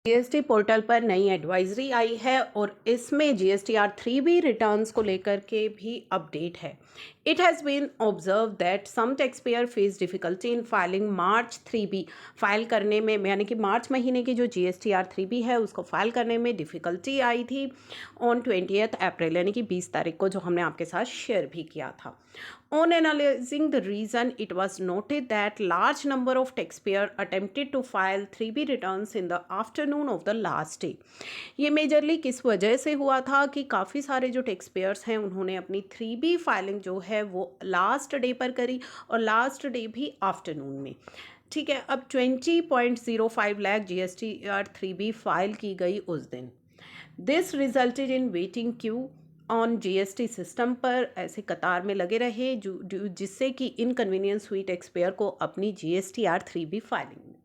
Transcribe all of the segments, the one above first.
GST portal पर नई advisory आई है और इसमें जीएसटीआर 3B रिटर्न्स को लेकर के भी अपडेट है। It has been observe that some taxpayer face difficulty in filing March 3B। File करने में यानी कि मार्च महीने की जो जीएसटीआर 3B है उसको फाइल करने में डिफ़िकल्टी आई थी ऑन 20 अप्रैल यानी कि 20 तारीख को, जो हमने आपके साथ शेयर भी किया था। On analyzing the reason, it was noted that large number of taxpayers attempted to file 3B returns in the afternoon of the last day. ये मेजरली किस वजह से हुआ था कि काफ़ी सारे जो टैक्स पेयर्स हैं उन्होंने अपनी 3B फाइलिंग जो है वो लास्ट डे पर करी और लास्ट डे भी आफ्टरनून में। ठीक है, अब 20.05 लाख GSTR 3B फाइल की गई उस दिन। This resulted in waiting queue on GST system पर, ऐसे कतार में लगे रहे जिससे कि इनकन्वीनियंस हुई टैक्स पेयर को अपनी जीएसटीआर 3B फाइलिंग में।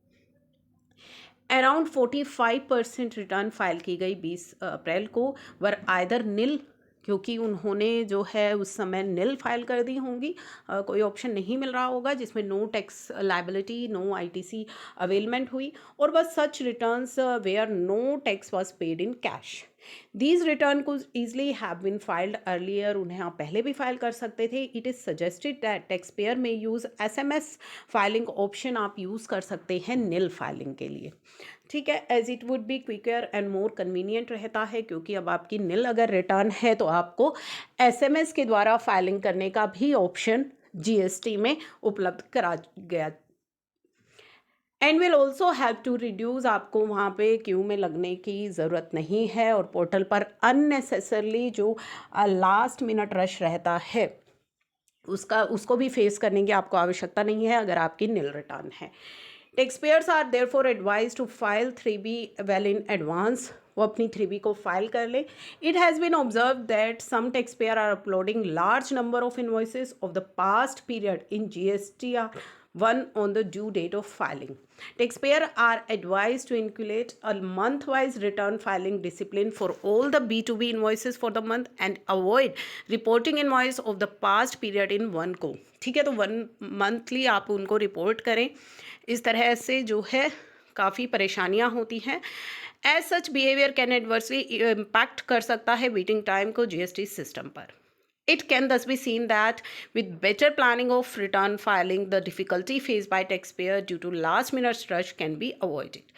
अराउंड 45% रिटर्न फाइल की गई 20 अप्रैल को वर आइदर निल, क्योंकि उन्होंने जो है उस समय निल फाइल कर दी होंगी, कोई ऑप्शन नहीं मिल रहा होगा जिसमें no tax liability no ITC availment हुई, और बस such returns where no tax was paid in cash. These return could easily have been filed earlier, उन्हें आप पहले भी फाइल कर सकते थे। It is suggested that taxpayer may use SMS filing option आप यूज़ कर सकते हैं निल फाइलिंग के लिए। ठीक है, as it would be quicker and more convenient रहता है, क्योंकि अब आपकी निल अगर रिटर्न है तो आपको SMS के द्वारा फाइलिंग करने का भी ऑप्शन GST में उपलब्ध करा गया and will also help to reduce, आपको वहाँ पे क्यू में लगने की ज़रूरत नहीं है और पोर्टल पर अननेसेसरली जो लास्ट मिनट रश रहता है उसको भी फेस करने की आपको आवश्यकता नहीं है अगर आपकी निल रिटर्न है। Taxpayers are therefore advise to file 3B well in advance, वो अपनी 3B को फाइल कर ले। It has been observe that some taxpayer are uploading large number of invoices of the past period in GSTR 1 on the due date of filing. Taxpayers are advised to inculcate a month-wise return filing discipline for all the B2B invoices for the month and avoid reporting invoice of the past period in one go. ठीक है, तो 1 monthly आप उनको report करें। इस तरह से जो है काफ़ी परेशानियां होती हैं। As such behaviour can adversely impact कर सकता है वेटिंग टाइम को GST सिस्टम पर। It can thus be seen that with better planning of return filing, the difficulty faced by taxpayer due to last minute rush can be avoided,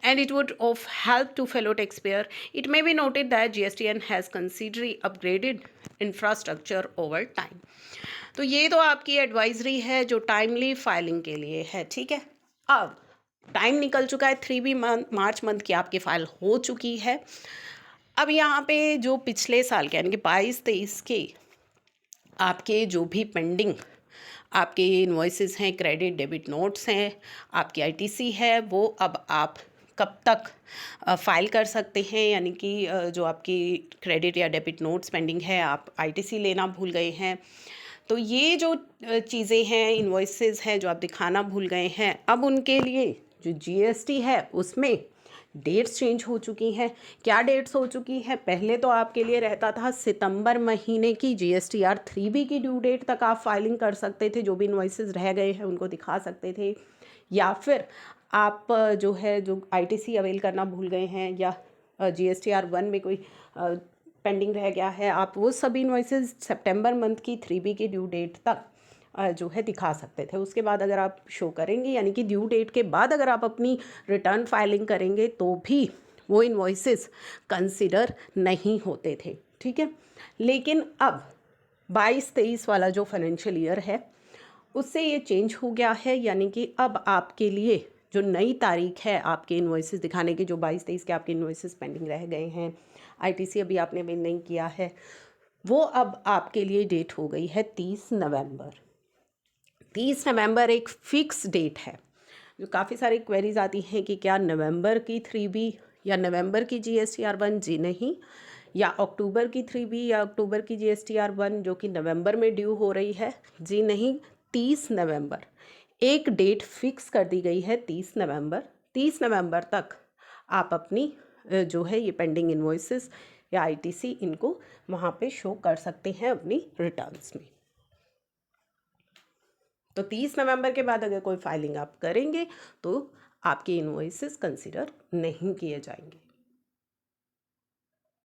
and it would of help to fellow taxpayer. It may be noted that GSTN has considerably upgraded infrastructure over time. तो ये तो आपकी advisory है जो timely filing के लिए है। ठीक है, अब टाइम निकल चुका है, 3B मार्च मंथ की आपकी फ़ाइल हो चुकी है। अब यहाँ पे जो पिछले साल के यानी कि 22-23 के आपके जो भी पेंडिंग आपके इनवॉइसेस हैं, क्रेडिट डेबिट नोट्स हैं, आपकी आईटीसी है, वो अब आप कब तक फाइल कर सकते हैं, यानी कि जो आपकी क्रेडिट या डेबिट नोट्स पेंडिंग है, आप आईटीसी लेना भूल गए हैं, तो ये जो चीज़ें हैं, इनवॉइसेस हैं जो आप दिखाना भूल गए हैं, अब उनके लिए जो GST है उसमें डेट्स चेंज हो चुकी हैं। क्या डेट्स हो चुकी हैं? पहले तो आपके लिए रहता था सितंबर महीने की GSTR 3B की ड्यू डेट तक आप फाइलिंग कर सकते थे, जो भी इनवॉइसेस रह गए हैं उनको दिखा सकते थे, या फिर आप जो है जो आईटीसी अवेल करना भूल गए हैं या GSTR 1 में कोई पेंडिंग रह गया है, आप वो सभी इनवॉइसेस सितंबर मंथ की 3B की ड्यू डेट तक जो है दिखा सकते थे। उसके बाद अगर आप शो करेंगे, यानी कि ड्यू डेट के बाद अगर आप अपनी रिटर्न फाइलिंग करेंगे तो भी वो इनवॉइसेस कंसिडर नहीं होते थे। ठीक है, लेकिन अब 22-23 वाला जो फाइनेंशियल ईयर है उससे ये चेंज हो गया है, यानी कि अब आपके लिए जो नई तारीख है आपके इनवॉइसेस दिखाने की, जो 22-23 के आपके इनवॉइसेस पेंडिंग रह गए हैं, आईटीसी अभी आपने मेल नहीं किया है, वो अब आपके लिए डेट हो गई है 30 नवंबर। 30 नवंबर एक फ़िक्स डेट है। जो काफ़ी सारी क्वेरीज आती हैं कि क्या नवंबर की 3B या नवंबर की GSTR 1, जी नहीं, या अक्टूबर की 3B या अक्टूबर की GSTR 1 जो कि नवंबर में ड्यू हो रही है, जी नहीं, 30 नवंबर एक डेट फिक्स कर दी गई है। 30 नवंबर 30 नवंबर तक आप अपनी जो है ये पेंडिंग इनवॉइसेस या आईटीसी इनको वहाँ पे शो कर सकते हैं अपनी रिटर्न्स में। तो 30 नवंबर के बाद अगर कोई फाइलिंग आप करेंगे तो आपके इनवॉइसेस कंसिडर नहीं किए जाएंगे।